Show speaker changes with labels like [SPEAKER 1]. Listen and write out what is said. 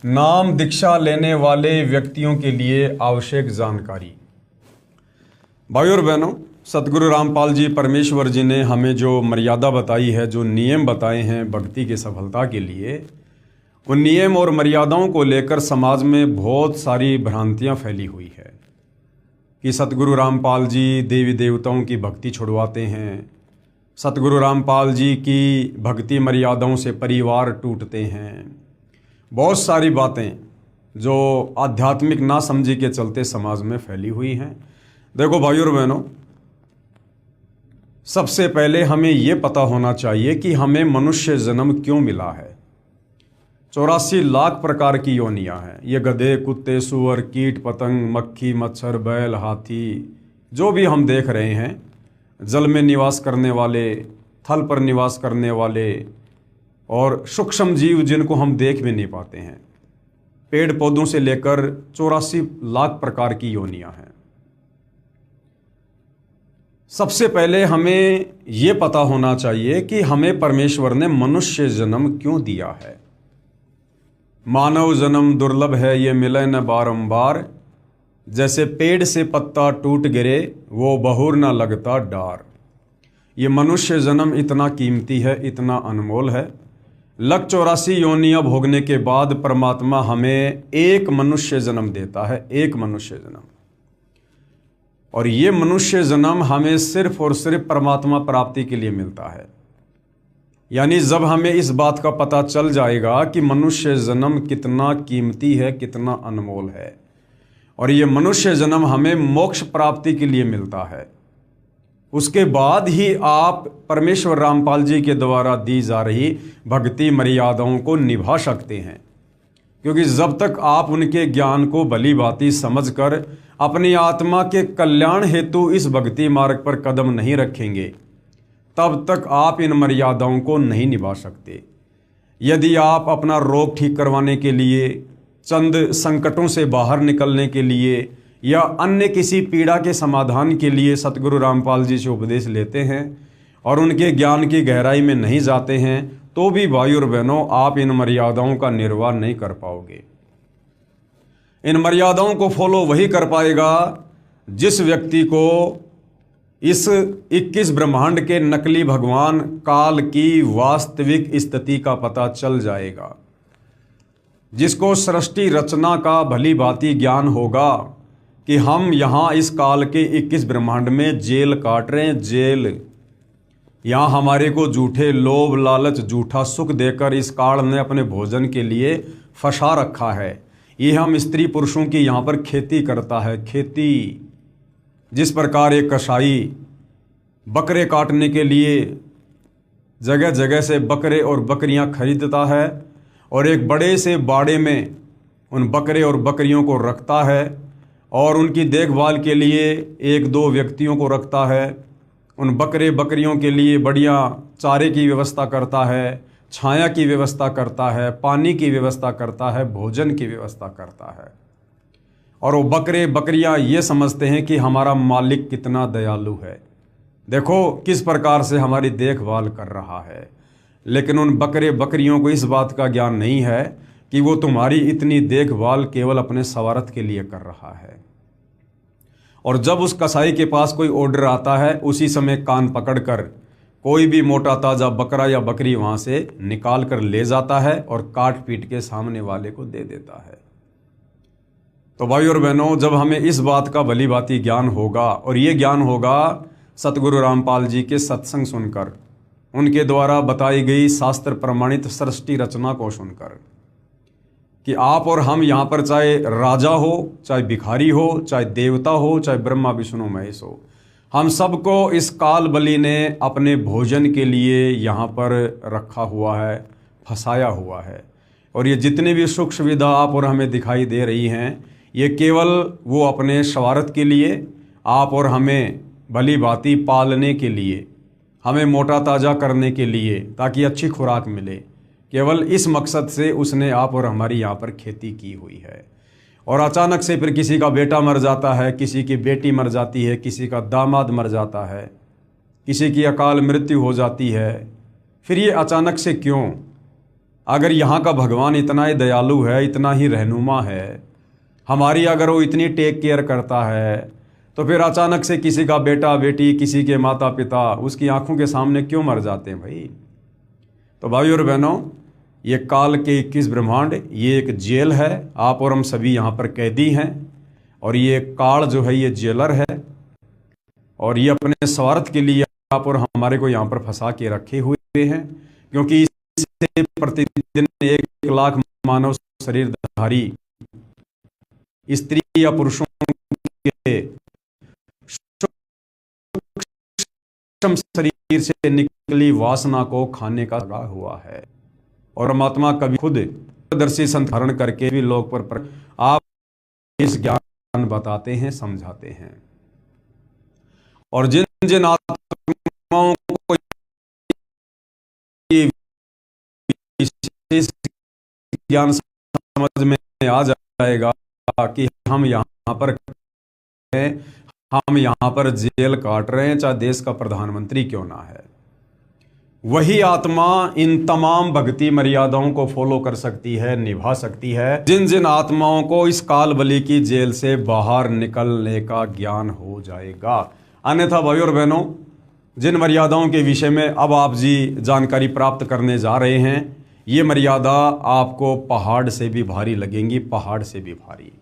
[SPEAKER 1] नाम दीक्षा लेने वाले व्यक्तियों के लिए आवश्यक जानकारी। भाइयों और बहनों, सतगुरु रामपाल जी परमेश्वर जी ने हमें जो मर्यादा बताई है, जो नियम बताए हैं भक्ति की सफलता के लिए, उन नियम और मर्यादाओं को लेकर समाज में बहुत सारी भ्रांतियां फैली हुई है कि सतगुरु रामपाल जी देवी देवताओं की भक्ति छुड़वाते हैं, सतगुरु रामपाल जी की भक्ति मर्यादाओं से परिवार टूटते हैं। बहुत सारी बातें जो आध्यात्मिक नासमझी के चलते समाज में फैली हुई हैं। देखो भाइयों और बहनों, सबसे पहले हमें ये पता होना चाहिए कि हमें मनुष्य जन्म क्यों मिला है। 84 लाख प्रकार की योनियां हैं। ये गधे, कुत्ते, सूअर, कीट पतंग, मक्खी, मच्छर, बैल, हाथी, जो भी हम देख रहे हैं, जल में निवास करने वाले, थल पर निवास करने वाले और सूक्ष्म जीव जिनको हम देख भी नहीं पाते हैं, पेड़ पौधों से लेकर 84 लाख प्रकार की योनियां हैं। सबसे पहले हमें यह पता होना चाहिए कि हमें परमेश्वर ने मनुष्य जन्म क्यों दिया है। मानव जन्म दुर्लभ है, ये मिले न बारंबार, जैसे पेड़ से पत्ता टूट गिरे वो बहुर न लगता डार। ये मनुष्य जन्म इतना कीमती है, इतना अनमोल है। लग 84 योनियां भोगने के बाद परमात्मा हमें एक मनुष्य जन्म देता है, एक मनुष्य जन्म। और ये मनुष्य जन्म हमें सिर्फ और सिर्फ परमात्मा प्राप्ति के लिए मिलता है। यानी जब हमें इस बात का पता चल जाएगा कि मनुष्य जन्म कितना कीमती है, कितना अनमोल है, और ये मनुष्य जन्म हमें मोक्ष प्राप्ति के लिए मिलता है, उसके बाद ही आप परमेश्वर रामपाल जी के द्वारा दी जा रही भक्ति मर्यादाओं को निभा सकते हैं। क्योंकि जब तक आप उनके ज्ञान को भली भांति समझकर अपनी आत्मा के कल्याण हेतु इस भक्ति मार्ग पर कदम नहीं रखेंगे, तब तक आप इन मर्यादाओं को नहीं निभा सकते। यदि आप अपना रोग ठीक करवाने के लिए, चंद संकटों से बाहर निकलने के लिए या अन्य किसी पीड़ा के समाधान के लिए सतगुरु रामपाल जी से उपदेश लेते हैं और उनके ज्ञान की गहराई में नहीं जाते हैं, तो भी भाइयों और बहनों आप इन मर्यादाओं का निर्वाह नहीं कर पाओगे। इन मर्यादाओं को फॉलो वही कर पाएगा जिस व्यक्ति को इस 21 ब्रह्मांड के नकली भगवान काल की वास्तविक स्थिति का पता चल जाएगा, जिसको सृष्टि रचना का भली भांति ज्ञान होगा कि हम यहाँ इस काल के 21 ब्रह्मांड में जेल काट रहे हैं, जेल। यहाँ हमारे को झूठे लोभ लालच, झूठा सुख देकर इस काल ने अपने भोजन के लिए फंसा रखा है। ये हम स्त्री पुरुषों की यहाँ पर खेती करता है, खेती। जिस प्रकार एक कसाई बकरे काटने के लिए जगह जगह से बकरे और बकरियाँ खरीदता है और एक बड़े से बाड़े में उन बकरे और बकरियों को रखता है और उनकी देखभाल के लिए एक दो व्यक्तियों को रखता है, उन बकरे बकरियों के लिए बढ़िया चारे की व्यवस्था करता है, छाया की व्यवस्था करता है, पानी की व्यवस्था करता है, भोजन की व्यवस्था करता है। और वो बकरे बकरियां ये समझते हैं कि हमारा मालिक कितना दयालु है, देखो किस प्रकार से हमारी देखभाल कर रहा है। लेकिन उन बकरे बकरियों को इस बात का ज्ञान नहीं है कि वो तुम्हारी इतनी देखभाल केवल अपने स्वार्थ के लिए कर रहा है। और जब उस कसाई के पास कोई ऑर्डर आता है, उसी समय कान पकड़कर कोई भी मोटा ताज़ा बकरा या बकरी वहाँ से निकाल कर ले जाता है और काट पीट के सामने वाले को दे देता है। तो भाइयों और बहनों, जब हमें इस बात का भली भांति ज्ञान होगा, और ये ज्ञान होगा सतगुरु रामपाल जी के सत्संग सुनकर, उनके द्वारा बताई गई शास्त्र प्रमाणित सृष्टि रचना को सुनकर, कि आप और हम यहाँ पर चाहे राजा हो, चाहे भिखारी हो, चाहे देवता हो, चाहे ब्रह्मा विष्णु महेश हो, हम सबको इस काल बलि ने अपने भोजन के लिए यहाँ पर रखा हुआ है, फंसाया हुआ है। और ये जितनी भी सुख सुविधा आप और हमें दिखाई दे रही हैं, ये केवल वो अपने स्वार्थ के लिए, आप और हमें भली भांति पालने के लिए, हमें मोटा ताज़ा करने के लिए, ताकि अच्छी खुराक मिले, केवल इस मकसद से उसने आप और हमारी यहाँ पर खेती की हुई है। और अचानक से फिर किसी का बेटा मर जाता है, किसी की बेटी मर जाती है, किसी का दामाद मर जाता है, किसी की अकाल मृत्यु हो जाती है। फिर ये अचानक से क्यों? अगर यहाँ का भगवान इतना ही दयालु है, इतना ही रहनुमा है, हमारी अगर वो इतनी टेक केयर करता है, तो फिर अचानक से किसी का बेटा बेटी, किसी के माता पिता उसकी आंखों के सामने क्यों मर जाते हैं भाई। तो भाई और बहनों, ये काल के 21 ब्रह्मांड, ये एक जेल है। आप और हम सभी यहाँ पर कैदी हैं, और ये काल जो है ये जेलर है, और ये अपने स्वार्थ के लिए आप और हमारे को यहाँ पर फंसा के रखे हुए हैं, क्योंकि इससे प्रतिदिन 1 लाख मानव शरीरधारी स्त्री या पुरुषों के सूक्ष्म शरीर से निकली वासना को खाने का लगा हुआ है। और परमात्मा कभी खुद दर्शी संत धारण करके भी लोग पर आप इस ज्ञान बताते हैं, समझाते हैं। और जिन जिन आत्माओं को ये विशेष ज्ञान समझ में आ जाएगा कि हम यहाँ पर हैं, हम यहाँ पर जेल काट रहे हैं, चाहे देश का प्रधानमंत्री क्यों ना है, वही आत्मा इन तमाम भक्ति मर्यादाओं को फॉलो कर सकती है, निभा सकती है। जिन जिन आत्माओं को इस काल बलि की जेल से बाहर निकलने का ज्ञान हो जाएगा। अन्यथा भाई और बहनों, जिन मर्यादाओं के विषय में अब आप जी जानकारी प्राप्त करने जा रहे हैं, ये मर्यादा आपको पहाड़ से भी भारी लगेंगी, पहाड़ से भी भारी।